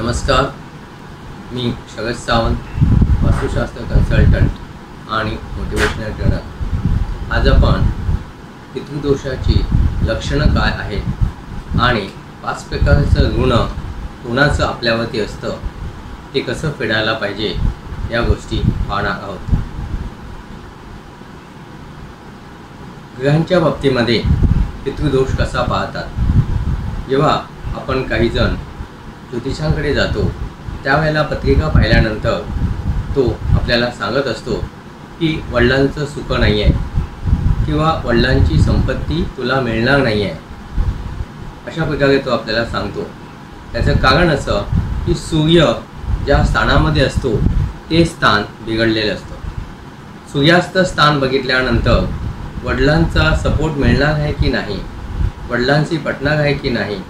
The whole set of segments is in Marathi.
नमस्कार, मी शरद सावंत, वास्तुशास्त्र कन्सल्टंट आणि मोटिवेशनल ट्रेनर। आज आपण पितृदोषाची लक्षणं काय आहेत आणि 5 प्रकारचं ऋण कोणाचं आपल्यावरती असतं ते कसं फेडायला पाहिजे या गोष्टी पाहणार आहोत। ग्रहांच्या बाबतीमध्ये पितृदोष कसा पाहतात? जेव्हा आपण काही जण ज्योतिषांकडे जातो त्यावेळेला पत्रिका पाहिल्यानंतर तो आपल्याला सांगत असतो की वडिलांचं सुख नाही आहे किंवा वडिलांची संपत्ती तुला मिळणार नाही आहे, अशा प्रकारे तो आपल्याला सांगतो। त्याचं कारण असं की सूर्य ज्या स्थानामध्ये असतो ते स्थान बिघडलेलं असतं। सूर्यास्त स्थान बघितल्यानंतर वडिलांचा सपोर्ट मिळणार आहे की नाही, वडिलांची पटणार आहे की नाही,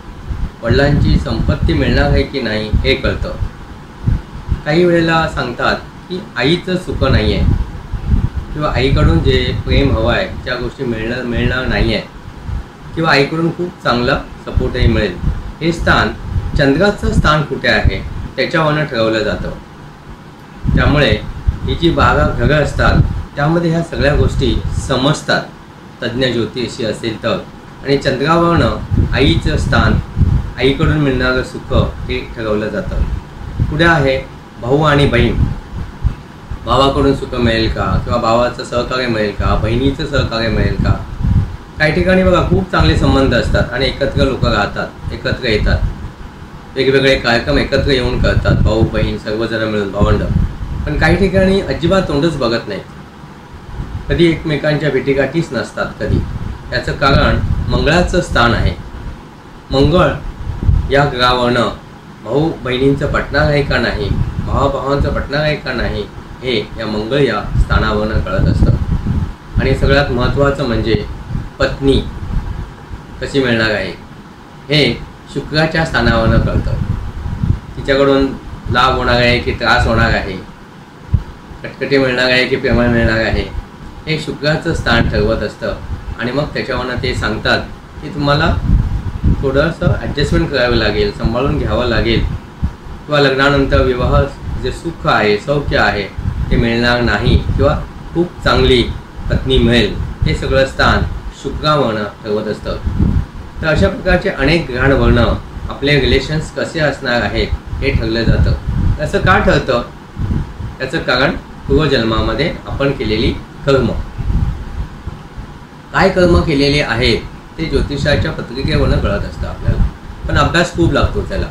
वडिलांची संपत्ती मिळणार आहे की नाही हे कळतं। काही वेळेला सांगतात की आईचं सुख नाही आहे किंवा आईकडून जे प्रेम हवं आहे ज्या गोष्टी मिळणार नाही आहे किंवा आईकडून खूप चांगला सपोर्टही मिळेल, हे स्थान चंद्राचं स्थान कुठे आहे त्याच्यावरनं ठरवलं जातं। त्यामुळे ही जी 12 ग्रह असतात त्यामध्ये ह्या सगळ्या गोष्टी समजतात तज्ज्ञ ज्योतिषी असेल तर, आणि चंद्रावरनं आईचं स्थान, आईकडून मिळणारं सुख हे ठरवलं जातं। पुढे आहे भाऊ आणि बहीण, भावाकडून सुख मिळेल का किंवा भावाचं सहकार्य मिळेल का, बहिणीचं सहकार्य मिळेल का। काही ठिकाणी बघा खूप चांगले संबंध असतात आणि एकत्र लोक राहतात, एकत्र येतात, वेगवेगळे कार्यक्रम एकत्र येऊन करतात, भाऊ बहीण सर्वजण मिळून, भावंड। पण काही ठिकाणी अजिबात तोंडच बघत नाहीत, कधी एकमेकांच्या भेटीगाठीच नसतात कधी। याचं कारण मंगळाचं स्थान आहे। मंगळ या ग्रहावरनं भाऊ बहिणींचं पटणार आहे का नाही, भावाभावांचं पटणार आहे का नाही हे या मंगळ या स्थानावरनं कळत असतं। आणि सगळ्यात महत्त्वाचं म्हणजे पत्नी कशी मिळणार आहे हे शुक्राच्या स्थानावरनं कळतं। तिच्याकडून लाभ होणार आहे की त्रास होणार आहे, कटकटी मिळणार आहे की प्रेम मिळणार आहे, हे शुक्राचं स्थान ठरवत असतं। आणि मग त्याच्यावरनं ते सांगतात की तुम्हाला थोडंसं ॲडजस्टमेंट करावं लागेल, सांभाळून घ्यावं लागेल, किंवा लग्नानंतर विवाह जे सुख आहे, सौख्य आहे ते मिळणार नाही किंवा खूप चांगली पत्नी मिळेल, हे सगळं स्थान शुक्रावरनं ठरवत असतं। तर अशा प्रकारचे अनेक ग्रहांवरनं आपले रिलेशन्स कसे असणार आहेत हे ठरलं जातं। असं का ठरतं? याचं कारण पूर्वजन्मामध्ये आपण केलेली कर्म, काय कर्म केलेले आहेत ते ज्योतिषाच्या पत्रिकेवरनं कळत असतं आपल्याला। पण अभ्यास खूप लागतो त्याला,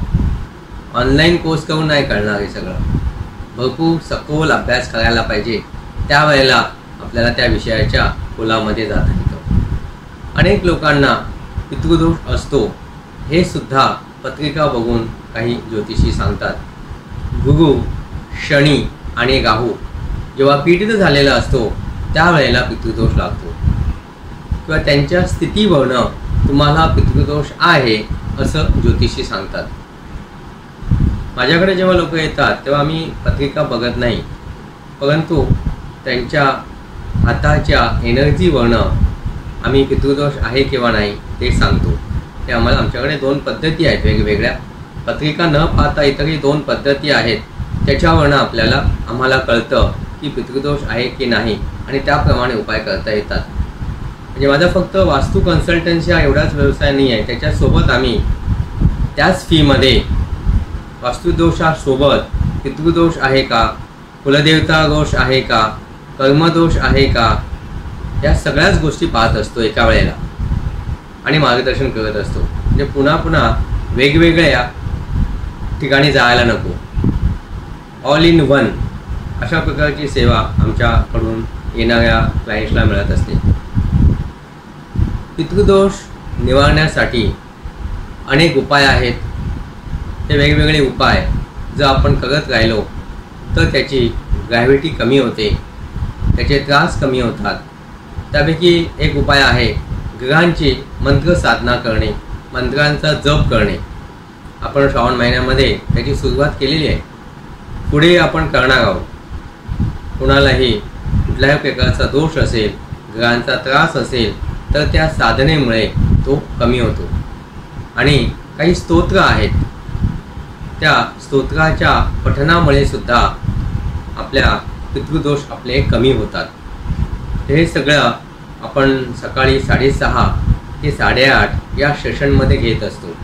ऑनलाईन कोर्स करून नाही कळणार हे सगळं, भरपूर सखोल अभ्यास करायला पाहिजे, त्यावेळेला आपल्याला त्या विषयाच्या खोलामध्ये जाता येतं। अनेक लोकांना पितृदोष असतो हे सुद्धा पत्रिका बघून काही ज्योतिषी सांगतात। गुरु, शनी आणि राहू जेव्हा पीडित झालेला असतो त्यावेळेला पितृदोष लागतो किंवा त्यांच्या स्थितीवरनं तुम्हाला पितृदोष आहे असं ज्योतिषी सांगतात। माझ्याकडे जेव्हा लोक येतात तेव्हा मी पत्रिका बघत नाही, परंतु त्यांच्या हाताच्या एनर्जीवरनं आम्ही पितृदोष आहे किंवा नाही ते सांगतो। ते आमच्याकडे 2 पद्धती आहेत वेगवेगळ्या, पत्रिका न पाहता इतरही 2 पद्धती आहेत, त्याच्यावरनं आम्हाला कळतं की पितृदोष आहे की नाही आणि त्याप्रमाणे उपाय करता येतात। म्हणजे माझा फक्त वास्तू कन्सल्टन्सी हा एवढाच व्यवसाय नाही आहे, त्याच्यासोबत आम्ही त्याच फीमध्ये वास्तुदोषासोबत पितृदोष आहे का, कुलदेवता दोष आहे का, कर्मदोष आहे का, या सगळ्याच गोष्टी पाहत असतो एका वेळेला आणि मार्गदर्शन करत असतो। म्हणजे पुन्हा पुन्हा वेगवेगळ्या ठिकाणी जायला नको, ऑल इन वन अशा प्रकारची सेवा आमच्याकडून येणाऱ्या क्लायंट्सला मिळत असते। पितृदोष निवारण्यासाठी अनेक उपाय आहेत, ते वेगवेगळे उपाय जर आपण करत राहिलो तर त्याची ग्रॅव्हिटी कमी होते, त्याचे त्रास कमी होतात। त्यापैकी एक उपाय आहे ग्रहांची मंत्र साधना करणे, मंत्रांचा जप करणे। आपण श्रावण महिन्यामध्ये त्याची सुरुवात केलेली आहे, पुढे आपण करणार आहोत। कुणालाही कुठल्याही प्रकारचा दोष असेल, ग्रहांचा त्रास असेल तर त्या साधनेमुळे तो कमी होतो। आणि काही स्तोत्र आहेत त्या स्तोत्राच्या पठनामुळे सुद्धा आपल्या पितृदोष आपले कमी होतात। हे सगळं आपण सकाळी 6:30 ते 8:30 या सेशनमध्ये घेत असतो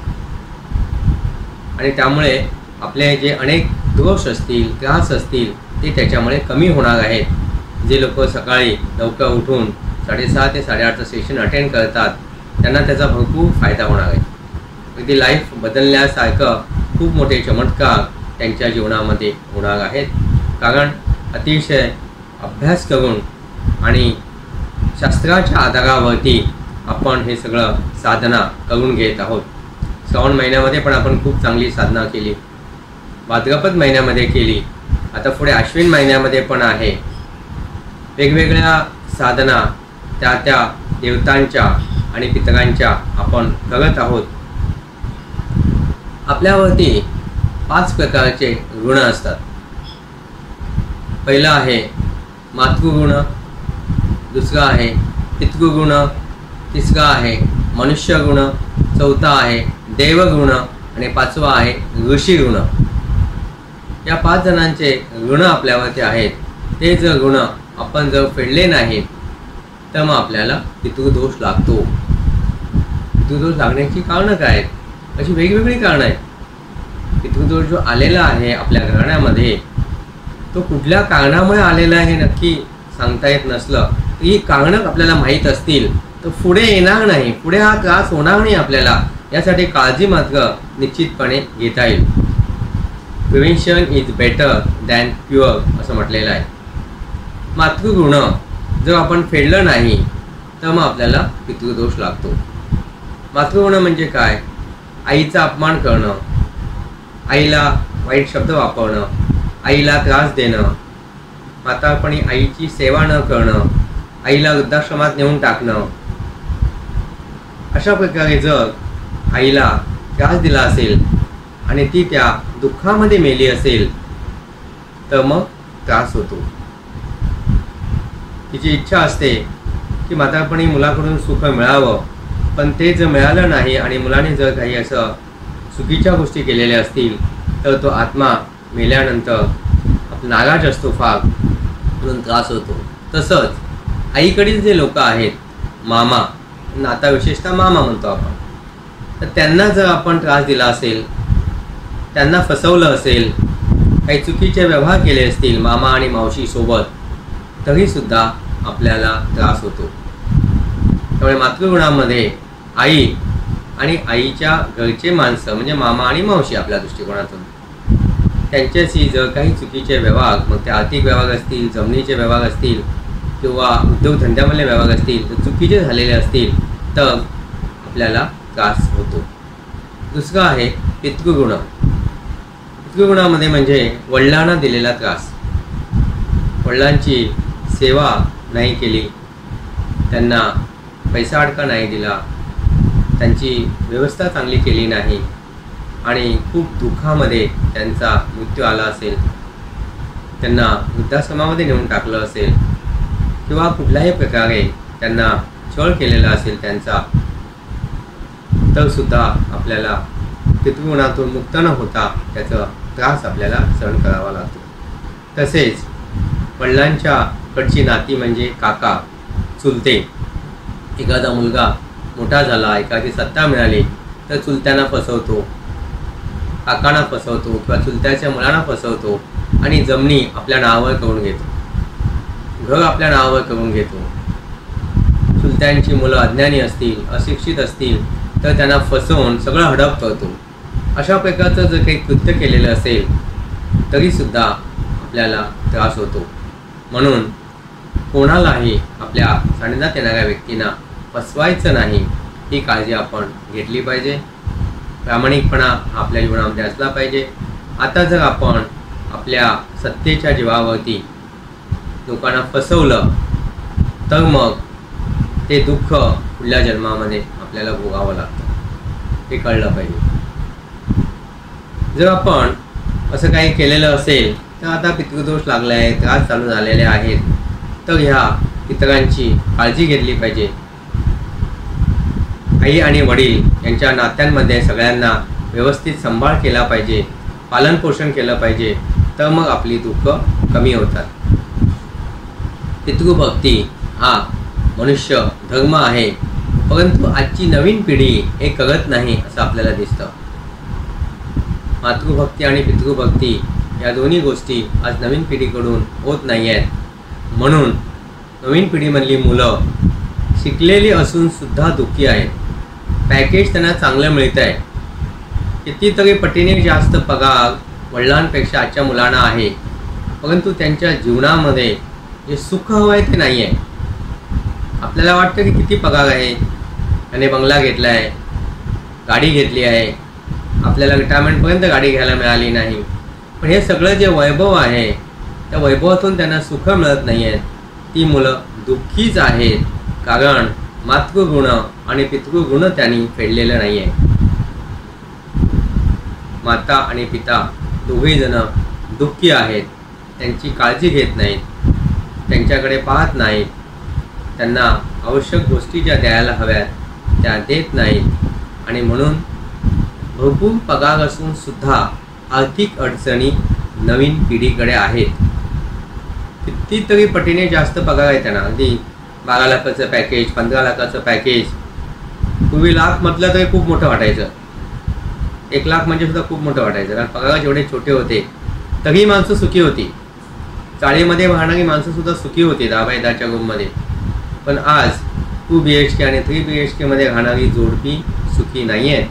आणि त्यामुळे आपले जे अनेक दोष असतील, त्रास असतील ते त्याच्यामुळे कमी होणार आहेत। जे लोक सकाळी लवकर उठून 6:30 ते 8:30चं सेशन अटेंड करतात त्यांना त्याचा भरपूर फायदा होणार आहे। अगदी लाईफ बदलण्यासारखं खूप मोठे चमत्कार त्यांच्या जीवनामध्ये होणार आहेत, कारण अतिशय अभ्यास करून आणि शास्त्राच्या आधारावरती आपण हे सगळं साधना करून घेत आहोत। श्रावण महिन्यामध्ये पण आपण खूप चांगली साधना केली, भाद्रपद महिन्यामध्ये केली, आता पुढे आश्विन महिन्यामध्ये पण आहे। वेगवेगळ्या साधना त्या देवतांच्या आणि पितरांच्या आपण करत आहोत। आपल्यावरती 5 प्रकारचे ऋण असतात। पहिला आहे मातृऋण, दुसरा आहे पितृऋण, तिसरा आहे मनुष्य ऋण, चौथा आहे देवऋण आणि 5वा आहे ऋषी ऋण। या 5 जणांचे ऋण आपल्यावरती आहेत। ते जर ऋण आपण जर फेडले नाहीत तर मग आपल्याला पितृदोष लागतो। पितृदोष लागण्याची कारणं काय आहेत? अशी वेगवेगळी कारणं आहेत। पितृदोष जो आलेला आहे आपल्या घराण्यामध्ये तो कुठल्या कारणामुळे आलेला आहे नक्की सांगता येत नसलं तर ही कारणं आपल्याला माहीत असतील तर पुढे येणार नाही, पुढे हा त्रास होणार नाही आपल्याला, यासाठी काळजी मात्र निश्चितपणे घेता येईल। Prevention is better than cure असं म्हटलेलं आहे। मातृऋण जर आपण फेडलं नाही तर मग आपल्याला पितृदोष लागतो। मातृऋण म्हणजे काय? आईचा अपमान करणं, आईला वाईट शब्द वापरणं, आईला त्रास देणं, म्हातारपणी आईची सेवा न करणं, आईला वृद्धाश्रमात नेऊन टाकणं, अशा प्रकारे जर आईला त्रास दिला असेल आणि ती त्या दुःखामध्ये मेली असेल तर मग त्रास होतो। तिची इच्छा असते की म्हातारपणी मुलाकडून सुख मिळावं, पण ते जर मिळालं नाही आणि मुलाने जर काही असं चुकीच्या गोष्टी केलेल्या असतील तर तो आत्मा मेल्यानंतर नाराज असतो फार, म्हणून त्रास होतो। तसंच आईकडील जे लोक आहेत, मामा, नाता विशेषतः मामा म्हणतो आपण, तर त्यांना जर आपण त्रास दिला असेल, त्यांना फसवलं असेल, काही चुकीचे व्यवहार केले असतील मामा आणि मावशी सोबत, तरीसुद्धा आपल्याला त्रास होतो। त्यामुळे मातृगुणामध्ये आई आणि आईच्या घरचे माणसं म्हणजे मामा आणि मावशी आपल्या दृष्टिकोनातून त्यांच्याशी जर काही चुकीचे व्यवहार, मग ते आर्थिक व्यवहार असतील, जमिनीचे व्यवहार असतील किंवा उद्योगधंद्यामधले व्यवहार असतील तर चुकीचे झालेले असतील तर आपल्याला त्रास होतो। दुसरं आहे पितृऋण। पितृऋणामध्ये म्हणजे वडिलांना दिलेला त्रास, वडिलांची सेवा नाही केली, त्यांना पैसा अडका नाही दिला, त्यांची व्यवस्था चांगली केली नाही आणि खूप दुःखामध्ये त्यांचा मृत्यू आला असेल, त्यांना वृद्धाश्रमामध्ये नेऊन टाकलं असेल किंवा कुठल्याही प्रकारे त्यांना छळ केलेला असेल त्यांचा, तर सुद्धा आपल्याला पितृऋणातून मुक्त न होता त्याचा त्रास आपल्याला सहन करावा लागतो। तसेच वडिलांच्या कडची नाती म्हणजे काका, चुलते, एखादा मुलगा मोठा झाला, एखादी सत्ता मिळाली तर चुलत्यांना फसवतो, काकांना फसवतो किंवा चुलत्याच्या मुलांना फसवतो आणि जमिनी आपल्या नावावर करून घेतो, घर आपल्या नावावर करून घेतो। चुलत्यांची मुलं अज्ञानी असतील, अशिक्षित असतील तर त्यांना फसवून सगळं हडप करतो। अशा प्रकारचं जर काही कृत्य केलेलं असेल तरीसुद्धा आपल्याला त्रास होतो। म्हणून कोणालाही आपल्या सानिध्यात येणाऱ्या व्यक्तींना फसवायचं नाही, ही काळजी आपण घेतली पाहिजे। प्रामाणिकपणा आपल्या जीवनामध्ये असला पाहिजे। आता जर आपण आपल्या सत्तेच्या जीवावरती लोकांना फसवलं तर मग ते दुःख पुढल्या जन्मामध्ये आपल्याला भोगावं लागतं, हे कळलं पाहिजे। जर आपण असं काही केलेलं असेल तर आता पितृदोष लागला आहे, त्रास चालू झालेले आहेत, तर ह्या पितरांची काळजी घेतली पाहिजे। आई आणि वडील यांच्या नात्यांमध्ये सगळ्यांना व्यवस्थित सांभाळ केला पाहिजे। पालनपोषण केलं पाहिजे, तर मग आपली दुःख कमी होतात. पितृभक्ती हा मनुष्य धर्म आहे, परंतु आजची नवीन पिढी हे करत नाही असं आपल्याला दिसतं. मातृभक्ती आणि पितृभक्ती या दोन्ही गोष्टी आज नवीन पिढीकडून होत नाही आहेत. म्हणून नवीन पिढीमधली मुलं शिकलेली असून सुद्धा दुःखी आहेत. पॅकेज त्यांना चांगलं मिळतं आहे, कितीतरी पटीने जास्त पगार वडिलांपेक्षा आजच्या मुलांना आहे, परंतु त्यांच्या जीवनामध्ये जे सुख हवं आहे ते नाही आहे. आपल्याला वाटतं की किती पगार आहे, त्याने बंगला घेतला आहे, गाडी घेतली आहे, आपल्याला रिटायरमेंटपर्यंत गाडी घ्यायला मिळाली नाही, पण हे सगळं जे वैभव आहे त्या वैभवातून त्यांना सुख मिळत नाही आहेत. ती मुलं दुःखीच आहेत, कारण मातृगुण आणि पितृगुण त्यांनी फेडलेलं नाही आहे. माता आणि पिता दोघेही जण दुःखी आहेत, त्यांची काळजी घेत नाहीत, त्यांच्याकडे पाहत नाहीत, त्यांना आवश्यक गोष्टी ज्या द्यायला हव्यात त्या देत नाहीत, आणि म्हणून भरपूर पगार असून सुद्धा आर्थिक अडचणी नवीन पिढीकडे आहेत. कितीतरी पटीने जास्त पगार आहे त्यांना, अगदी 12 लाखाचं पॅकेज, 15 लाखाचं पॅकेज. पूर्वी लाख म्हटलं तरी खूप मोठं वाटायचं, 1 लाख म्हणजे सुद्धा खूप मोठं वाटायचं, कारण पगार जेवढे छोटे होते तरी माणसं सुखी होती. चाळीमध्ये वाहणारी माणसं सुद्धा सुखी होती 10x10च्या रूममध्ये. पण आज 2 BHK आणि 3 BHK मध्ये राहणारी जोडपी सुखी नाही आहेत.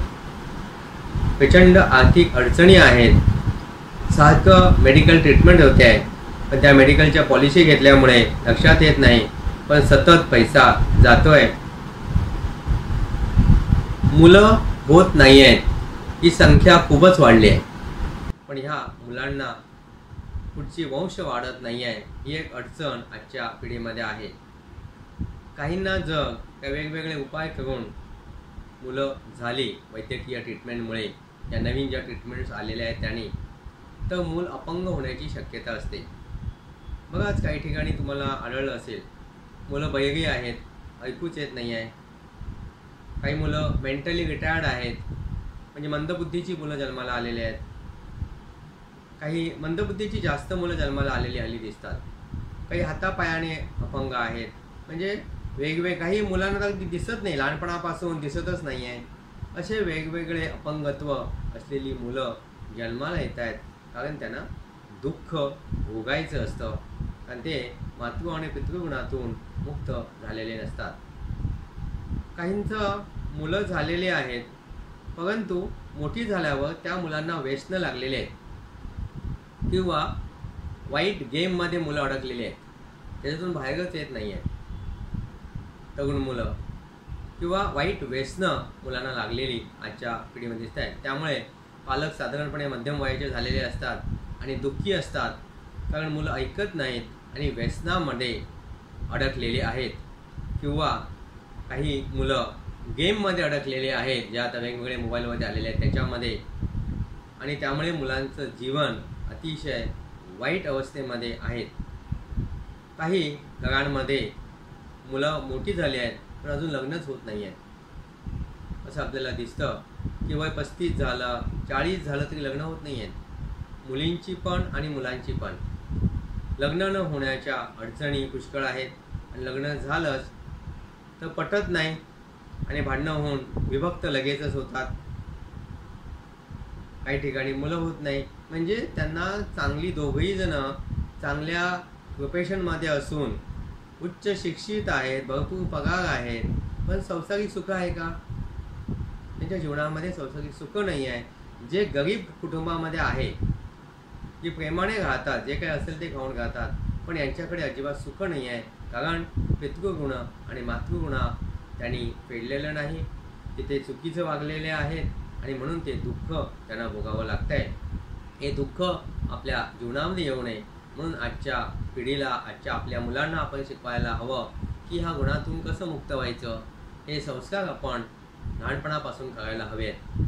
प्रचंड आर्थिक अडचणी आहेत. सारखं मेडिकल ट्रीटमेंट होते आहे, पण त्या मेडिकलच्या पॉलिसी घेतल्यामुळे लक्षात येत नाही, पण सतत पैसा जातोय. मुलं होत नाही आहेत, ही संख्या खूपच वाढली आहे, पण ह्या मुलांना पुढची वंश वाढत नाही आहे. ही एक अडचण आजच्या पिढीमध्ये आहे. काहींना जर त्या वेगवेगळे उपाय करून मुलं झाली वैद्यकीय ट्रीटमेंटमुळे, या नवीन ज्या ट्रीटमेंट्स आलेल्या आहेत त्यांनी, तर मूल अपंग होण्याची शक्यता असते. बघाच काही ठिकाणी तुम्हाला आढळलं असेल, मुलं बहिरी आहेत, ऐकूच येत नाही आहे. काही मुलं मेंटली रिटायर्ड आहेत, म्हणजे मंदबुद्धीची मुलं जन्माला आलेली आहेत. काही मंदबुद्धीची जास्त मुलं जन्माला आलेली हल्ली दिसतात. काही हातापायाने अपंग आहेत, म्हणजे वेगवेगळे, काही मुलांना तर दिसत नाही, लहानपणापासून दिसतच नाही आहे. असे वेगवेगळे अपंगत्व असलेली मुलं जन्माला येत आहेत, कारण त्यांना दुःख भोगायचं असतं, कारण ते मातृ आणि पितृगुणातून मुक्त झालेले नसतात. काहींचं मुलं झालेली आहेत, परंतु मोठी झाल्यावर त्या मुलांना व्यसनं लागलेले आहेत, किंवा वाईट गेममध्ये मुलं अडकलेली आहेत, त्याच्यातून बाहेरच येत नाही आहेत तरुण मुलं, किंवा वाईट व्यसनं मुलांना लागलेली आजच्या पिढीमध्ये दिसत आहेत. त्यामुळे पालक साधारणपणे मध्यम वयाचे झालेले असतात आणि दुःखी असतात, कारण मुलं ऐकत नाहीत आणि व्यसनामध्ये अडकलेली आहेत, किंवा काही मुलं गेममध्ये अडकलेले आहेत, ज्या आता वेगवेगळे मोबाईलमध्ये आलेले आहेत त्याच्यामध्ये, आणि त्यामुळे मुलांचं जीवन अतिशय वाईट अवस्थेमध्ये आहेत. काही घरांमध्ये मुलं मोठी झाली आहेत, पण अजून लग्नच होत नाही आहेत. असं आपल्याला दिसतं की वय 35 झालं, 40 झालं तरी लग्न होत नाही आहेत, मुलींची पण आणि मुलांची पण. लग्न न होण्याच्या अडचणी पुष्कळ आहेत, आणि लग्न झालंच तर पटत नाही आणि भांडणं होऊन विभक्त लगेचच होतात. काही ठिकाणी मुलं होत नाही, म्हणजे त्यांना चांगली दोघंही जण चांगल्या प्रोफेशनमध्ये असून उच्च शिक्षित आहेत, भरपूर पगार आहेत, पण संसारिक सुख आहे का? त्यांच्या जीवनामध्ये संसारिक सुख नाही आहे. जे गरीब कुटुंबामध्ये आहे, जे प्रेमाने राहतात, जे काही असेल ते खाऊन राहतात, पण यांच्याकडे अजिबात सुख नाही आहे, कारण पितृगुण आणि मातृगुण त्यांनी फेडलेलं नाही, ते चुकीचं वागलेले आहेत, आणि म्हणून ते दुःख त्यांना भोगावं लागतं आहे. हे दुःख आपल्या जीवनामध्ये येऊ नये म्हणून आजच्या पिढीला, आजच्या आपल्या मुलांना आपण शिकवायला हवं की ह्या गुणातून कसं मुक्त व्हायचं. हे संस्कार आपण लहानपणापासून करायला हवेत.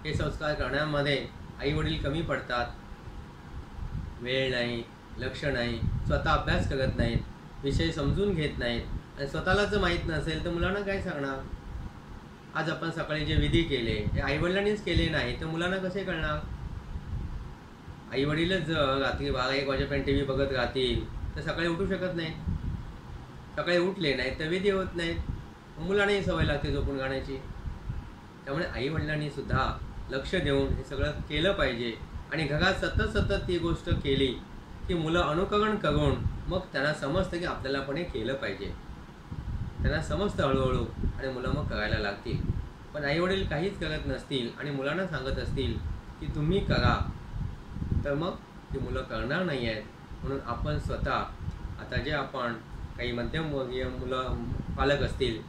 हे संस्कार करण्यामध्ये आईवडील कमी पडतात, वेळ नाही, लक्ष नाही, स्वतः अभ्यास करत नाहीत, विषय समजून घेत नाहीत, आणि स्वतःला जर माहीत नसेल तर मुलांना काय सांगणार. आज आपण सकाळी जे विधी केले ते आईवडिलांनीच केले नाही तर मुलांना कसे कळणार. आई वडीलच जर रात्री 12-1 वाजेपर्यंत टी व्ही बघत राहतील तर सकाळी उठू शकत नाही. सकाळी उठले नाहीत तर विधी होत नाहीत, मुलांनाही सवय लागते झोपून गाण्याची. त्यामुळे आई वडिलांनी सुद्धा लक्ष देऊन हे सगळं केलं पाहिजे. आणि घरात सतत ती गोष्ट केली की मुलं अनुकरण करून मग त्यांना समजतं की आपल्याला पण हे केलं पाहिजे. त्यांना समजतं हळूहळू आणि मुलं मग करायला लागतील. पण आईवडील काहीच करत नसतील आणि मुलांना सांगत असतील की तुम्ही करा, तर मग ती मुलं करणार नाही आहेत. म्हणून आपण स्वतः आता जे आपण काही मध्यमवर्गीय मुलं पालक असतील,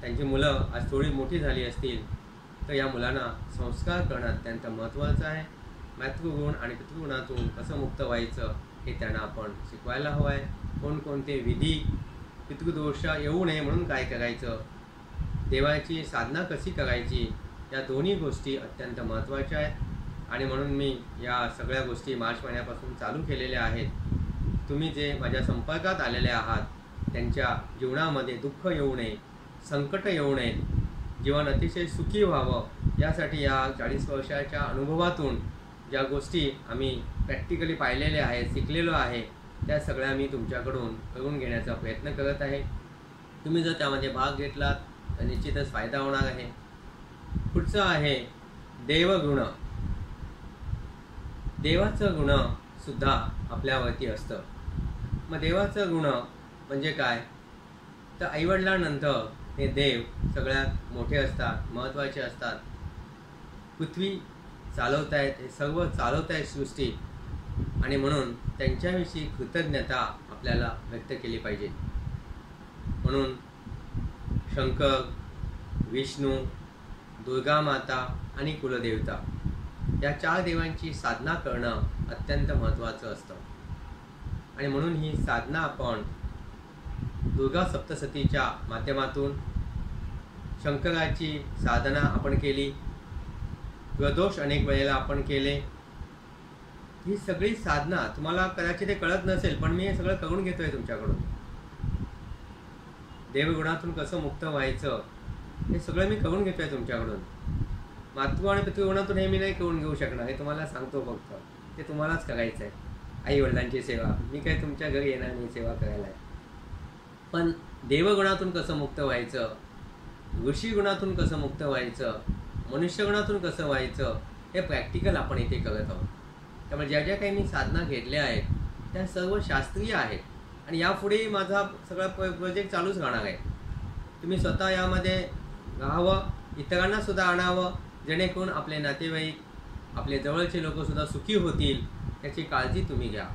त्यांची मुलं आज थोडी मोठी झाली असतील, तर या मुलांना संस्कार करणं अत्यंत महत्त्वाचं आहे. मातृगुण आणि पितृगुणातून कसं मुक्त व्हायचं हे त्यांना आपण शिकवायला हवं आहे. कोणकोणते विधी, पितृदोष येऊ नये म्हणून काय करायचं, देवाची साधना कशी करायची, या दोन्ही गोष्टी अत्यंत महत्त्वाच्या आहेत. आणि म्हणून मी या सगळ्या गोष्टी मार्च महिन्यापासून चालू केलेल्या आहेत. तुम्ही जे माझ्या संपर्कात आलेले आहात त्यांच्या जीवनामध्ये दुःख येऊ नये, संकट येऊ नये, जीवन अतिशय सुखी व्हावं, यासाठी या 40 वर्षाच्या अनुभवातून ज्या गोष्टी आम्ही प्रॅक्टिकली पाहिलेल्या आहेत, शिकलेलो आहे, त्या सगळ्या मी तुमच्याकडून करून घेण्याचा प्रयत्न करत आहे. तुम्ही जर त्यामध्ये भाग घेतलात तर निश्चितच फायदा होणार आहे. पुढचं आहे देवगुण. देवाचं गुणसुद्धा आपल्यावरती असतं. मग देवाचं गुण म्हणजे काय, तर आईवडिलांनंतर हे देव सगळ्यात मोठे असतात, महत्त्वाचे असतात. पृथ्वी चालवत आहेत, हे सर्व चालवत आहेत सृष्टी, आणि म्हणून त्यांच्याविषयी कृतज्ञता आपल्याला व्यक्त केली पाहिजे. म्हणून शंकर, विष्णू, दुर्गा माता आणि कुलदेवता या 4 देवांची साधना करणं अत्यंत महत्त्वाचं असतं. आणि म्हणून ही साधना आपण दुर्गा सप्तशतीच्या माध्यमातून, शंकराची साधना आपण केली, प्रदोष अनेक वेळेला आपण केले. ही सगळी साधना तुम्हाला कदाचित हे कळत नसेल, पण मी हे सगळं करून घेतोय तुमच्याकडून. देवगुणातून कसं मुक्त व्हायचं हे सगळं मी करून घेतोय तुमच्याकडून. मातृ आणि पितृगुणातून हे मी नाही करून घेऊ शकणार, हे तुम्हाला सांगतो फक्त. ते तुम्हालाच करायचं आहे. आई वडिलांची सेवा, मी काही तुमच्या घरी येणार नाही सेवा करायला. पण देवगुणातून कसं मुक्त व्हायचं, ऋषीगुणातून कसं मुक्त व्हायचं, मनुष्यगुणातून कसं व्हायचं, हे प्रॅक्टिकल आपण इथे करत आहोत. त्यामुळे ज्या ज्या काही मी साधना घेतल्या आहेत त्या सर्व शास्त्रीय आहेत. आणि यापुढे माझा सगळा प्रोजेक्ट चालूच राहणार आहे. तुम्ही स्वतः यामध्ये राहावं, इतरांनासुद्धा आणावं, जेणेकरून आपले नातेवाईक, आपले जवळचे लोकंसुद्धा सुखी होतील, याची काळजी तुम्ही घ्या.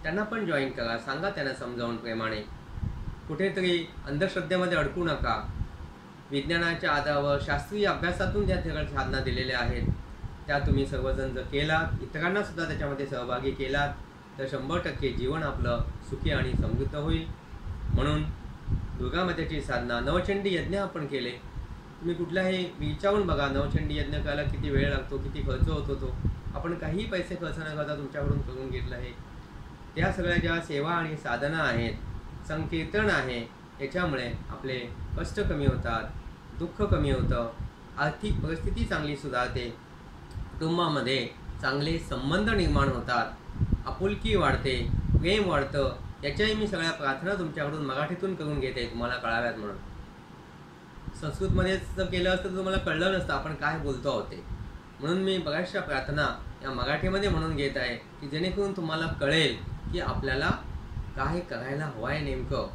त्यांना पण जॉईन करा, सांगा त्यांना समजावून प्रेमाने. कुठेतरी अंधश्रद्धेमध्ये अडकू नका. विज्ञानाच्या आधारावर शास्त्रीय अभ्यासातून ज्या साधना दिलेल्या आहेत त्या तुम्ही सर्वजण जर केलात, इतरांनासुद्धा त्याच्यामध्ये सहभागी केलात, तर 100% जीवन आपलं सुखी आणि समृद्ध होईल. म्हणून दुर्गामातेची साधना, नवचंडी यज्ञ आपण केले. तुम्ही कुठल्याही विचारून बघा, नवचंडी यज्ञ करायला किती वेळ लागतो, किती खर्च होतो तो. आपण काही पैसे खर्च न करता तुमच्याकडून करून घेतलं आहे. त्या सगळ्या ज्या सेवा आणि साधना आहेत, संकीर्तन आहे, याच्यामुळे आपले कष्ट कमी होतात, दुःख कमी होतं, आर्थिक परिस्थिती चांगली सुधारते, कुटुंबामध्ये चांगले संबंध निर्माण होतात, आपुलकी वाढते, प्रेम वाढतं. याच्याही मी सगळ्या प्रार्थना तुमच्याकडून मराठीतून करून घेते, तुम्हाला कळाव्यात म्हणून. संस्कृतमध्येच जर केलं असतं तर तुम्हाला कळलं नसतं आपण काय बोलतो आहोत ते. म्हणून मी बऱ्याचशा प्रार्थना या मराठीमध्ये म्हणून घेत आहे की जेणेकरून तुम्हाला कळेल की आपल्याला काय करायला हवं आहे नेमकं.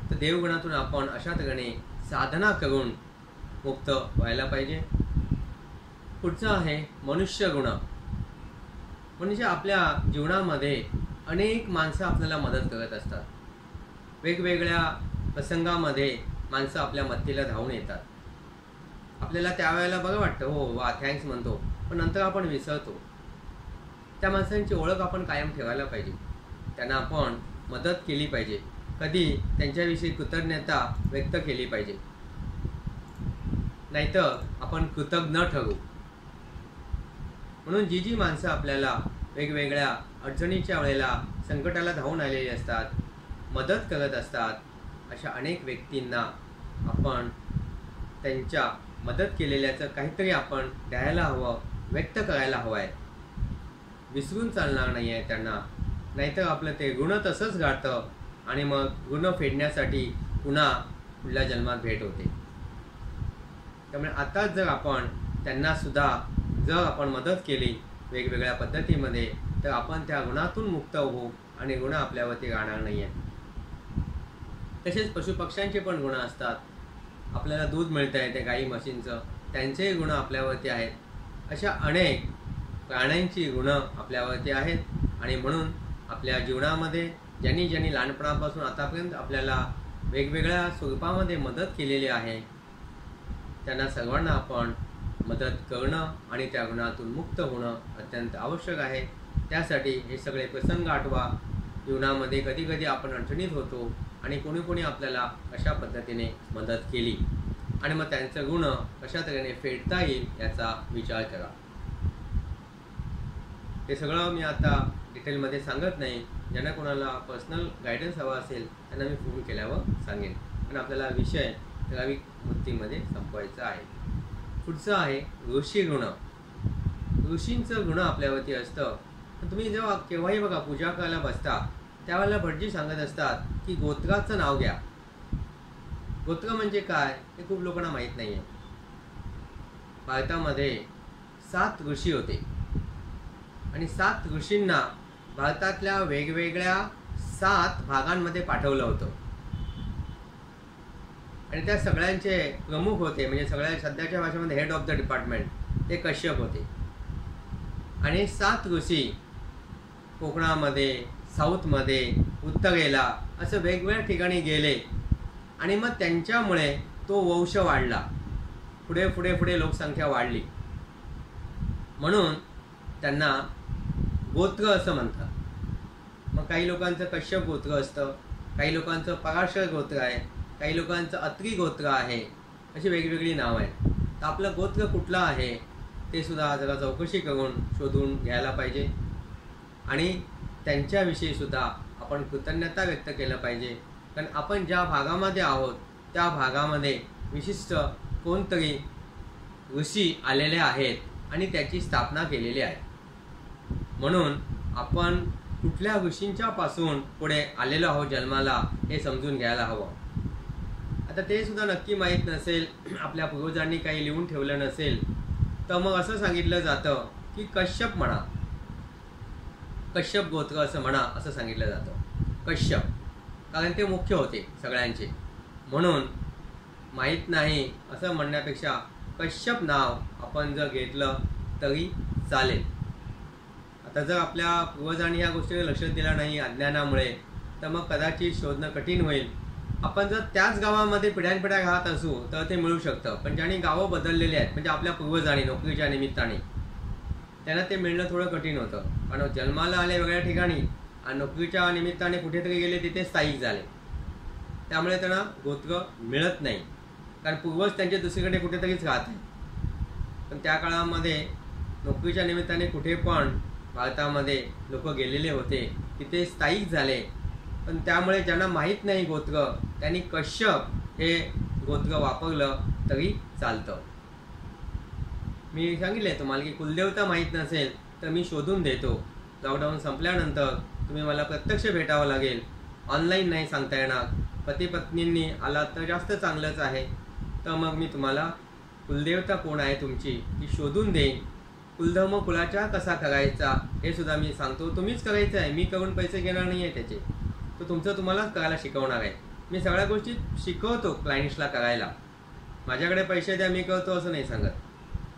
तर देवगुणातून आपण अशा तऱ्हेने साधना करून मुक्त व्हायला पाहिजे. पुढचं आहे मनुष्यगुण. म्हणजे आपल्या जीवनामध्ये अनेक माणसं आपल्याला मदत करत असतात. वेगवेगळ्या प्रसंगामध्ये माणसं आपल्या मदतीला धावून येतात. आपल्याला त्यावेळेला बरं वाटतं, हो वा थँक्स म्हणतो, पण नंतर आपण विसरतो. त्या माणसांची ओळख आपण कायम ठेवायला पाहिजे. त्यांना आपण मदत केली पाहिजे. कधी त्यांच्याविषयी कृतज्ञता व्यक्त केली पाहिजे, नाहीतर आपण कृतज्ञ ठरू. म्हणून जी जी माणसं आपल्याला वेगवेगळ्या अडचणीच्या वेळेला, संकटाला धावून आलेली असतात, मदत करत असतात, अशा अनेक व्यक्तींना आपण त्यांच्या मदत केलेल्याचं काहीतरी आपण द्यायला हवं. व्यक्त करायला हवा आहे, विसरून चालणार नाही आहे त्यांना. नाहीतर आपलं ते ऋण तसंच गाठतं आणि मग ऋण फेडण्यासाठी पुन्हा पुढल्या जन्मात भेट होते. त्यामुळे आताच जर आपण त्यांनासुद्धा जर आपण मदत केली वेगवेगळ्या पद्धतीमध्ये, तर आपण त्या ऋणातून मुक्त होऊ आणि ऋण आपल्यावरती राहणार नाही आहे. तसेच पशुपक्ष्यांचे पण गुण असतात. आपल्याला दूध मिळतं आहे ते गाई म्हशींचं, त्यांचेही गुण आपल्यावरती आहेत. अशा अनेक प्राण्यांची गुणं आपल्यावरती आहेत आणि म्हणून आपल्या जीवनामध्ये ज्यांनी ज्यांनी लहानपणापासून आतापर्यंत आपल्याला वेगवेगळ्या स्वरूपामध्ये मदत केलेली आहे, त्यांना सर्वांना आपण मदत करणं आणि त्या गुणातून मुक्त होणं अत्यंत आवश्यक आहे. त्यासाठी हे सगळे प्रसंग आठवा. जीवनामध्ये कधी कधी आपण अडचणीत होतो आणि कोणी कोणी आपल्याला कशा पद्धतीने मदत केली आणि मग त्यांचं गुण कशा तऱ्हेने फेडता येईल याचा विचार करा. ते सगळं मी आता डिटेलमध्ये सांगत नाही. ज्यांना कोणाला पर्सनल गायडन्स हवा असेल त्यांना मी फोन केल्यावर सांगेन. पण आपल्याला विषय ठराविक वृत्तीमध्ये संपवायचा आहे. पुढचं आहे ऋषी गुण. ऋषींचं गुण आपल्यावरती असतं. तुम्ही जेव्हा केव्हाही बघा पूजा करायला बसता त्यावेळेला भटजी सांगत असतात की गोत्राचं नाव घ्या. गोत्र म्हणजे काय हे खूप लोकांना माहीत नाही आहे. भारतामध्ये 7 ऋषी होते आणि 7 ऋषींना भारतातल्या वेगवेगळ्या 7 भागांमध्ये पाठवलं होतं आणि त्या सगळ्यांचे प्रमुख होते, म्हणजे सगळ्या सध्याच्या भाषेमध्ये हेड ऑफ द डिपार्टमेंट ते कश्यप होते. आणि 7 ऋषी कोकणामध्ये, साऊथमध्ये, उत्तरेला असं वेगवेगळ्या ठिकाणी गेले आणि मग त्यांच्यामुळे तो वंश वाढला. पुढे पुढे पुढे लोकसंख्या वाढली म्हणून त्यांना गोत्र असं म्हणतात. मग काही लोकांचं कश्यप गोत्र असतं, काही लोकांचं पराशर गोत्र आहे, काही लोकांचं अत्री गोत्र आहे, अशी वेगवेगळी नावं आहेत. तर आपलं गोत्र कुठलं आहे ते सुद्धा जरा चौकशी करून शोधून घ्यायला पाहिजे आणि त्यांच्याविषयीसुद्धा आपण कृतज्ञता व्यक्त केलं पाहिजे. कारण आपण ज्या भागामध्ये आहोत त्या भागामध्ये विशिष्ट कोणतरी ऋषी आलेले आहेत आणि त्याची स्थापना केलेली आहे. म्हणून आपण कुठल्या ऋषींच्या पासून पुढे आलेलो आहोत जन्माला हे समजून घ्यायला हवं. आता ते सुद्धा नक्की माहीत नसेल, आपल्या पूर्वजांनी काही लिहून ठेवलं नसेल, तर मग असं सांगितलं जातं की कश्यप म्हणा, कश्यप गोत्र असं म्हणा असं सांगितलं जातं. कश्यप कारण ते मुख्य होते सगळ्यांचे, म्हणून माहीत नाही असं म्हणण्यापेक्षा कश्यप नाव आपण जर घेतलं तरी चालेल. आता जर आपल्या पूर्वजांनी या गोष्टीने लक्ष दिलं नाही अज्ञानामुळे, तर मग कदाचित शोधणं कठीण होईल. आपण जर त्याच गावामध्ये पिढ्यानपिढ्या राहत असू तर ते मिळू शकतं, पण ज्यांनी गावं बदललेली आहेत म्हणजे आपल्या पूर्वजांनी नोकरीच्या निमित्ताने, त्यांना ते मिळणं थोडं कठीण होतं. कारण जन्माला आले वेगळ्या ठिकाणी आणि नोकरीच्या निमित्ताने कुठेतरी गेले तिथे स्थायिक झाले, त्यामुळे त्यांना गोत्र मिळत नाही. कारण पूर्वज त्यांचे दुसरीकडे कुठेतरीच राहत आहे. पण त्या काळामध्ये नोकरीच्या निमित्ताने कुठे पण भारतामध्ये लोक गेलेले होते, तिथे स्थायिक झाले. पण त्यामुळे ज्यांना माहीत नाही गोत्र त्यांनी कश्यप हे गोत्र वापरलं तरी चालतं. मी सांगितले तुम्हाला की कुलदेवता माहीत नसेल तर मी शोधून देतो. लॉकडाऊन संपल्यानंतर तुम्ही मला प्रत्यक्ष भेटावं लागेल, ऑनलाईन नाही सांगता येणार. पती पत्नींनी आला तर जास्त चांगलंच आहे. तर मग मी तुम्हाला कुलदेवता कोण आहे तुमची ती शोधून देईन. कुलधर्म कुलाचा कसा करायचा हे सुद्धा मी सांगतो. तुम्हीच करायचं आहे, मी करून पैसे घेणार नाही आहे त्याचे, तो तुमचं तुम्हालाच करायला शिकवणार आहे. मी सगळ्या गोष्टी शिकवतो क्लायंट्सला करायला. माझ्याकडे पैसे द्या मी करतो असं नाही सांगत.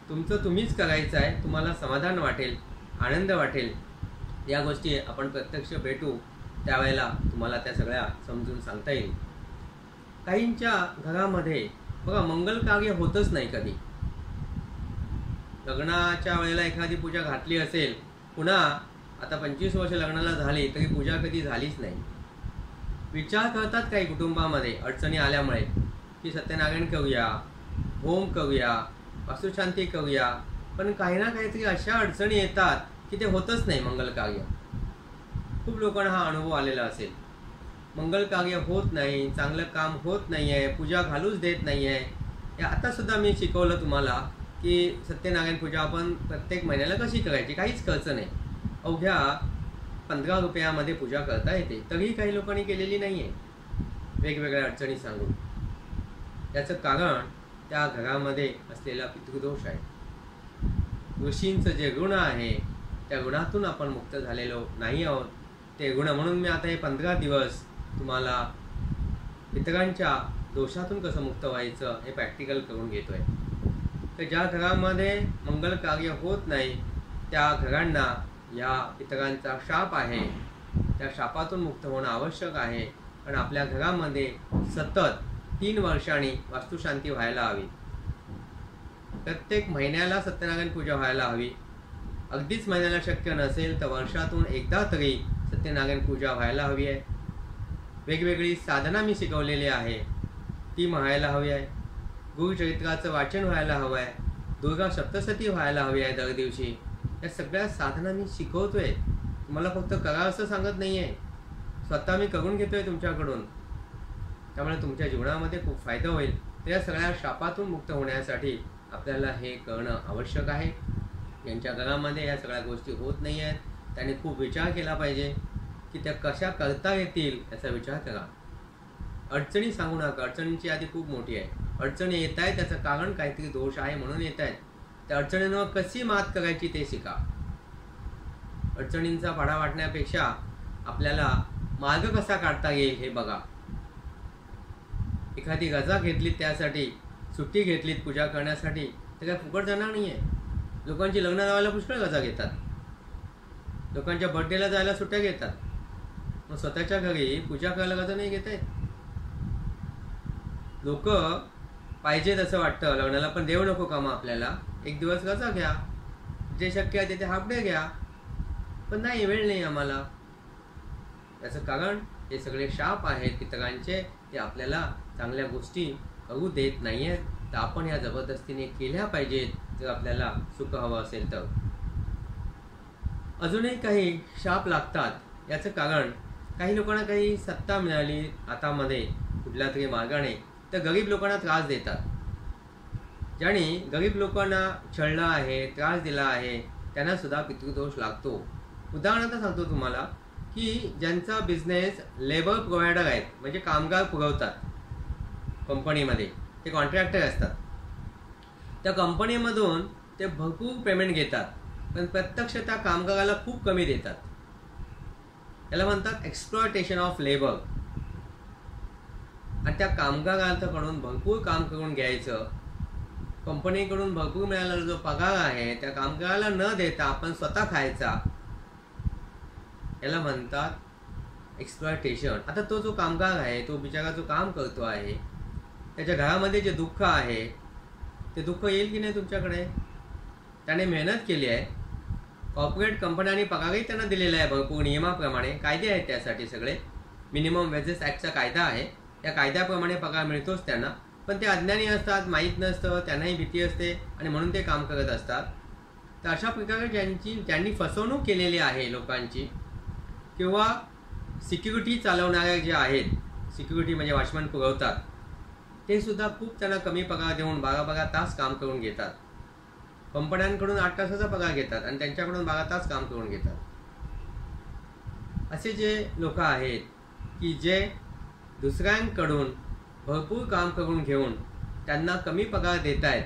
तुमचं तुम्हीच करायचं आहे. तुम्हाला समाधान वाटेल, आनंद वाटेल. या गोष्टी आपण प्रत्यक्ष भेटू त्यावेळेला तुम्हाला त्या सगळ्या समजून सांगता येईल. काहींच्या घरामध्ये बघा मंगल कार्य होतच नाही कधी. लग्नाच्या वेळेला एखादी पूजा घातली असेल, पुन्हा आता 25 वर्ष लग्नाला झाली तरी पूजा कधी झालीच नाही. विचार करतात काही कुटुंबामध्ये अडचणी आल्यामुळे की सत्यनारायण करूया, होम करूया, वास्तुशांती करूया, पण काही ना काहीतरी अशा अडचणी येतात की ते होतच नाही मंगल कार्य. खूप लोकांना हा अनुभव आलेला असेल. मंगल कार्य होत नाही, चांगलं काम होत नाही आहे, पूजा घालूच देत नाही आहे. आतासुद्धा मी शिकवलं तुम्हाला की सत्यनारायण पूजा आपण प्रत्येक महिन्याला कशी करायची, काहीच खर्च नाही, अवघ्या 15 रुपयामध्ये पूजा करता येते. तरीही काही लोकांनी केलेली नाही आहे, वेगवेगळ्या अडचणी सांगून. याचं कारण त्या घरामध्ये असलेला पितृदोष आहे. ऋषींचं जे ऋण आहे त्या ऋणातून आपण मुक्त झालेलो नाही आहोत. ते ऋण म्हणून मी आता हे 15 दिवस तुम्हाला पितरांच्या दोषातून कसं मुक्त व्हायचं हे प्रॅक्टिकल करून घेतो आहे. तर ज्या घरामध्ये मंगल कार्य होत नाही त्या घरांना या पितरांचा शाप आहे, त्या शापातून मुक्त होणं आवश्यक आहे. कारण आपल्या घरामध्ये सतत 3 वर्षांनी वास्तुशांती व्हायला हवी. प्रत्येक महिन्याला सत्यनारायण पूजा व्हायला हवी. अगदीच महिन्याला शक्य नसेल तर वर्षातून एकदा तरी सत्यनारायण पूजा व्हायला हवी आहे. वेगवेगळी साधना मी शिकवलेली आहे ती व्हायला हवी आहे. गुरुचरित्राचं वाचन व्हायला हवं आहे. दुर्गा सप्तशती व्हायला हवी आहे दर दिवशी. या सगळ्या साधना मी शिकवतोय, मला फक्त करा असं सांगत नाही आहे, स्वतः मी करून घेतोय तुमच्याकडून. त्यामुळे तुमच्या जीवनामध्ये खूप फायदा होईल. तर या सगळ्या शापातून मुक्त होण्यासाठी आपल्याला हे करणं आवश्यक आहे. यांच्या घरामध्ये या सगळ्या गोष्टी होत नाही आहेत, त्यांनी खूप विचार केला पाहिजे की त्या कशा करता येतील याचा विचार करा. अडचणी सांगू नका, अडचणींची यादी खूप मोठी आहे. अडचणी येत आहेत त्याचं कारण काहीतरी दोष आहे म्हणून येत आहेत. त्या अडचणींवर कशी मात करायची ते शिका. अडचणींचा पाढा वाटण्यापेक्षा आपल्याला मार्ग कसा काढता येईल हे बघा. एखादी रजा घेतलीत, त्यासाठी सुट्टी घेतलीत पूजा करण्यासाठी, तर काय फुकट जाणार नाही आहे. लोकांची लग्न लावायला पुष्कळ रजा घेतात, लोकांच्या बर्थडेला जायला सुट्ट्या घेतात, मग स्वतःच्या घरी पूजा करायला रजा नाही घेत आहेत. लोक पाहिजे तसं वाटतं लग्नाला, पण देऊ नको कामं आपल्याला, एक दिवस रजा घ्या, जे शक्य आहे ते हाफ डे घ्या, पण नाही वेळ नाही आम्हाला. त्याचं कारण हे सगळे शाप आहेत पितरांचे, ते आपल्याला चांगल्या गोष्टी करू देत नाही आहेत. तर आपण ह्या जबरदस्तीने केल्या पाहिजेत जर आपल्याला सुख हवं असेल तर. अजूनही काही शाप लागतात. याचं कारण काही लोकांना काही सत्ता मिळाली हातामध्ये कुठल्या तरी मार्गाने, तर गरीब लोकांना त्रास देतात. ज्यांनी गरीब लोकांना छळलं आहे, त्रास दिला आहे, त्यांना सुद्धा पितृदोष लागतो. उदाहरणार्थ सांगतो तुम्हाला की ज्यांचा बिझनेस लेबर प्रोव्हायडर आहेत, म्हणजे कामगार पुरवतात कंपनीमध्ये, ते कॉन्ट्रॅक्टर असतात. त्या कंपनीमधून ते भरपूर पेमेंट घेतात, पण प्रत्यक्ष त्या कामगाराला खूप कमी देतात. याला म्हणतात एक्सप्लॉयटेशन ऑफ लेबर. आणि त्या कामगारांकडून भरपूर काम करून घ्यायचं, कंपनीकडून भरपूर मिळालेला जो पगार आहे त्या कामगाराला न देता आपण स्वतः खायचा, याला म्हणतात एक्सप्लॉयटेशन. आता तो जो कामगार आहे, तो बिचारा जो काम करतो आहे, त्याच्या घरामध्ये जे दुःख आहे ते दुःख येईल की नाही तुमच्याकडे? त्याने मेहनत केली आहे, कॉर्पोरेट कंपन्यांनी पगारही त्यांना दिलेला आहे भरपूर नियमाप्रमाणे, कायदे आहेत त्यासाठी सगळे. मिनिमम वेजेस ॲक्टचा कायदा आहे, त्या कायद्याप्रमाणे पगार मिळतोच त्यांना. पण ते अज्ञानी असतात, माहीत नसतं, त्यांनाही भीती असते आणि म्हणून ते काम करत असतात. तर अशा प्रकारे ज्यांनी फसवणूक केलेली आहे लोकांची, किंवा सिक्युरिटी चालवणाऱ्या जे आहेत, सिक्युरिटी म्हणजे वॉचमन पुरवतात, ते सुद्धा खूप त्यांना कमी पगार देऊन 12-12 तास काम करून घेतात. कंपन्यांकडून 8 तासाचा पगार घेतात आणि त्यांच्याकडून 12 तास काम करून घेतात. असे जे लोक आहेत की जे दुसऱ्यांकडून भरपूर काम करून घेऊन त्यांना कमी पगार देत आहेत,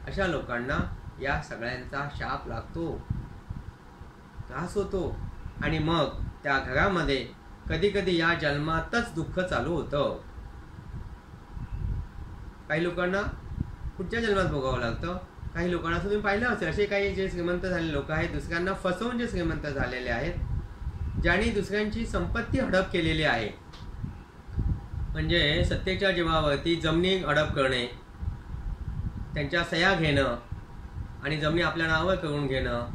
अशा लोकांना या सगळ्यांचा शाप लागतो, त्रास होतो. आणि मग त्या घरामध्ये कधीकधी या जन्मातच दुःख चालू होतं. काही लोकांना पुढच्या जन्मात भोगावं लागतं. काही लोकांना तुम्ही पाहिलं असेल, असे काही जे श्रीमंत झालेले लोक आहेत, दुसऱ्यांना फसवून जे श्रीमंत झालेले आहेत, ज्यांनी दुसऱ्यांची संपत्ती हडप केलेली आहे, म्हणजे सत्तेच्या जीवावरती जमिनी हडप करणे, त्यांच्या सह्या घेणं आणि जमिनी आपल्या नावावर करून घेणं,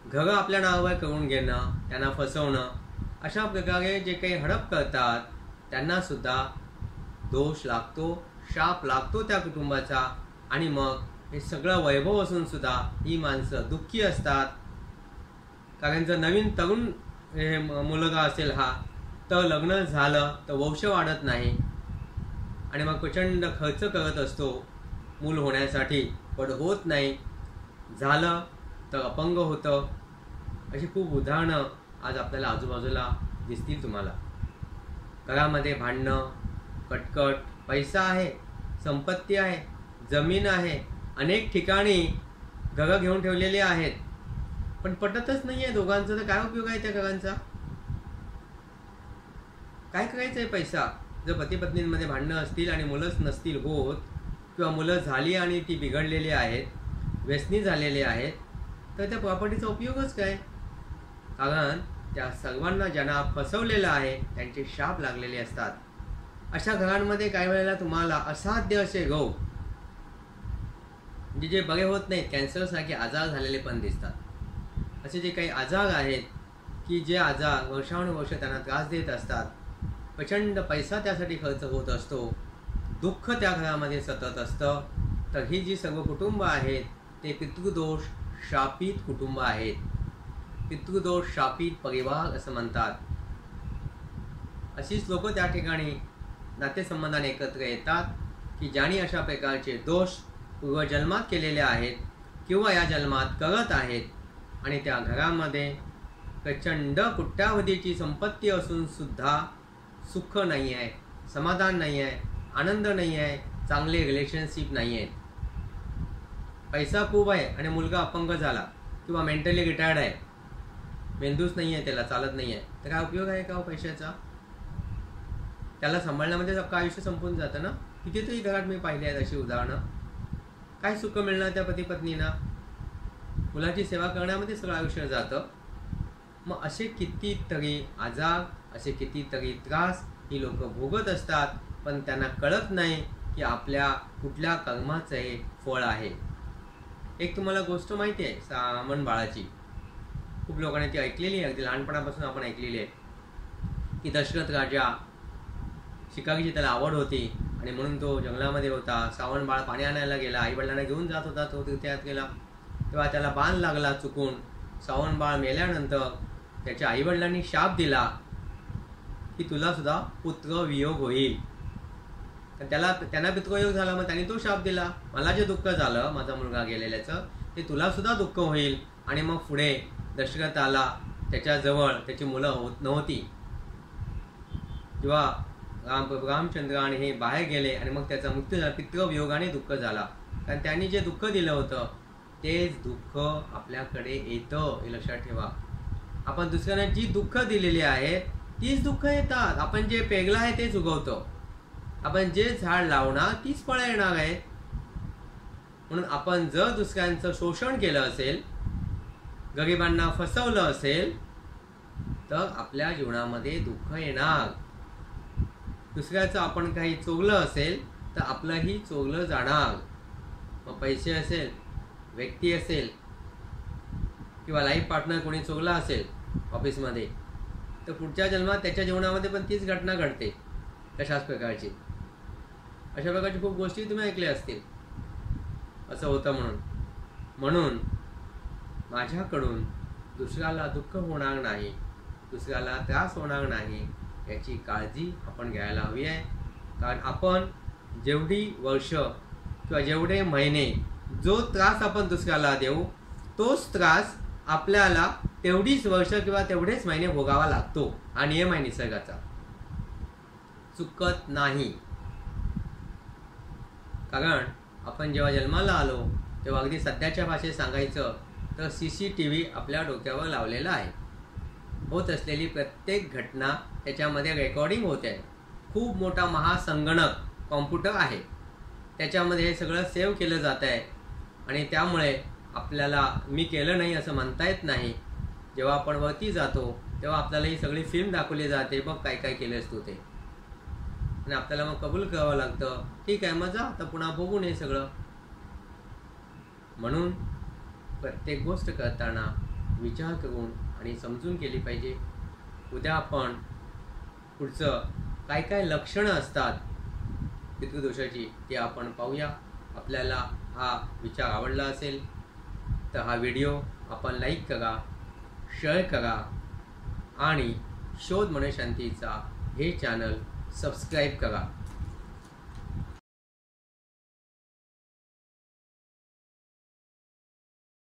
घरं आपल्या नावावर करून घेणं, त्यांना फसवणं, अशा प्रकारे जे काही हडप करतात त्यांना सुद्धा दोष लागतो, शाप लागतो त्या कुटुंबाचा. आणि मग हे सगळं वैभव असून सुद्धा ही माणसं दुःखी असतात. कारण जर नवीन तरुण मुलगा असेल हा, तर लग्न झालं तर वंश वाढत नाही आणि मग प्रचंड खर्च करत असतो. मूल होण्यासाठी, पण होत नाही, झालं तर अपंग होतं. अशी खूप उदाहरणं आज आपल्याला आजूबाजूला दिसतील तुम्हाला. घरामध्ये भांडणं, कटकट, पैसा आहे, संपत्ती आहे, जमीन आहे, अनेक ठिकाणी घरं घेऊन ठेवलेली आहेत, पण पटतच नाही आहे दोघांचं. तर काय उपयोग आहे त्या घरांचा? काय करायचं आहे पैसा? जर पती पत्नींमध्ये भांडणं असतील आणि मुलंच नसतील होत, किंवा मुलं झाली आणि ती बिघडलेली आहेत, व्यसनी झालेली आहेत, तर त्या प्रॉपर्टीचा उपयोगच काय? कारण त्या सर्वांना ज्यांना फसवलेलं आहे त्यांचे शाप लागलेले असतात. अशा घरांमध्ये काही वेळेला तुम्हाला असाध्य असे रोग, म्हणजे जे बरे होत नाहीत, कॅन्सरसारखे आजार झालेले पण दिसतात. असे जे काही आजार आहेत की जे आजार वर्षानुवर्ष त्यांना त्रास देत असतात, प्रचंड पैसा त्यासाठी खर्च होत असतो, दुःख त्या घरामध्ये सतत असतं. तर ही जी सर्व कुटुंब आहेत ते पितृदोष शापित कुटुंब आहेत. पितृदोष शापित परिवार असं म्हणतात. अशीच लोक त्या ठिकाणी नातेसंबंधाने एकत्र येतात की ज्यांनी अशा प्रकारचे दोष पूर्वजन्मात केलेले आहेत किंवा या जन्मात करत आहेत, आणि त्या घरामध्ये प्रचंड कोट्यावधीची संपत्ती असून सुद्धा सुख नाही आहे, समाधान नाही आहे, आनंद नाही आहे, चांगले रिलेशनशिप नाही आहेत. पैसा खूप आहे आणि मुलगा अपंग झाला किंवा मेंटली रिटायर्ड आहे, मेंदूच नाही आहे, त्याला चालत नाही आहे, तर काय उपयोग आहे का पैशाचा? त्याला सांभाळण्यामध्ये अख्खं आयुष्य संपून जातं ना. कितीतरी घरात मी पाहिले आहेत अशी उदाहरणं. काय सुख मिळणार त्या पती पत्नींना? मुलाची सेवा करण्यामध्ये सगळं आयुष्य जातं. मग असे कितीतरी आजार, असे कितीतरी त्रास ही लोक भोगत असतात, पण त्यांना कळत नाही की आपल्या कुठल्या कर्माचं हे फळ आहे. एक तुम्हाला गोष्ट माहिती आहे सावण बाळाची, खूप लोकांनी ती ऐकलेली आहे, अगदी लहानपणापासून आपण ऐकलेली आहे की दशरथ राजा शिकारीची त्याला आवड होती आणि म्हणून तो जंगलामध्ये होता. सावण बाळ पाणी आणायला गेला, आईवडिलांना घेऊन जात होता, तो तीर्थयात गेला, तेव्हा त्याला बाण लागला चुकून. सावण बाळ मेल्यानंतर त्याच्या आईवडिलांनी शाप दिला की तुला सुद्धा पुत्र वियोग होईल. त्यांना पितृयोग झाला, मग त्यांनी तो शाप दिला, मला जे दुःख झालं माझा मुलगा गेलेल्याचं ते तुला सुद्धा दुःख होईल. आणि मग पुढे दशरथाला त्याच्याजवळ त्याची मुलं नव्हती, जेव्हा रामचंद्र आणि हे बाहेर गेले आणि मग त्याचा मृत्यू झाला, पितृवियोगाने दुःख झाला. कारण त्यांनी जे दुःख दिलं होतं तेच दुःख आपल्याकडे येतं, हे लक्षात ठेवा. आपण दुसऱ्यांना जी दुःख दिलेली आहेत तीच दुःख येतात. आपण जे पेगलं आहे तेच उगवतो. आपण जे झाड लावणार तीच फळं येणार आहेत. म्हणून आपण जर दुसऱ्यांचं शोषण केलं असेल, गरिबांना फसवलं असेल, तर आपल्या जीवनामध्ये दुःख येणार. दुसऱ्याचं आपण काही चोरलं असेल तर आपलंही चोरलं जाणार. मग पैसे असेल, व्यक्ती असेल किंवा लाईफ पार्टनर कोणी चोरला असेल ऑफिसमध्ये, तर पुढच्या जन्मात त्याच्या जीवनामध्ये पण तीच घटना घडते कशाच प्रकारची. अशा प्रकारची खूप गोष्टी तुम्ही ऐकल्या असतील, असं होतं. म्हणून माझ्याकडून दुसऱ्याला दुःख होणार नाही, दुसऱ्याला त्रास होणार नाही याची काळजी आपण घ्यायला हवी आहे. कारण आपण जेवढी वर्ष किंवा जेवढे महिने जो त्रास आपण दुसऱ्याला देऊ, तोच त्रास आपल्याला तेवढीच वर्ष किंवा तेवढेच महिने भोगावा लागतो. हा नियम आहे निसर्गाचा, चुकत नाही. कारण आपण जेव्हा जन्माला आलो तेव्हा अगदी सध्याच्या भाषेत सांगायचं तर CCTV आपल्या डोक्यावर लावलेला आहे. होत असलेली प्रत्येक घटना त्याच्यामध्ये रेकॉर्डिंग होते आहे. खूप मोठा महासंगणक कॉम्प्युटर आहे, त्याच्यामध्ये हे सगळं सेव्ह केलं जात आहे. आणि त्यामुळे आपल्याला मी केलं नाही असं म्हणता येत नाही. जेव्हा आपण वरती जातो तेव्हा आपल्याला ही सगळी फिल्म दाखवली जाते, बघ काय काय केलंस तू ते, आणि आपल्याला मग कबूल करावं लागतं. ठीक आहे, मग जा आता पुन्हा बघून हे सगळं. म्हणून प्रत्येक गोष्ट करताना विचार करून आणि समजून केली पाहिजे. उद्या आपण पुढचं काय काय लक्षणं असतात पितृदोषाची ते आपण पाहूया. आपल्याला हा विचार आवडला असेल तर हा व्हिडिओ आपण लाईक करा, शेअर करा आणि शोध मनशांतीचा हे चॅनल सबस्क्राईब करा.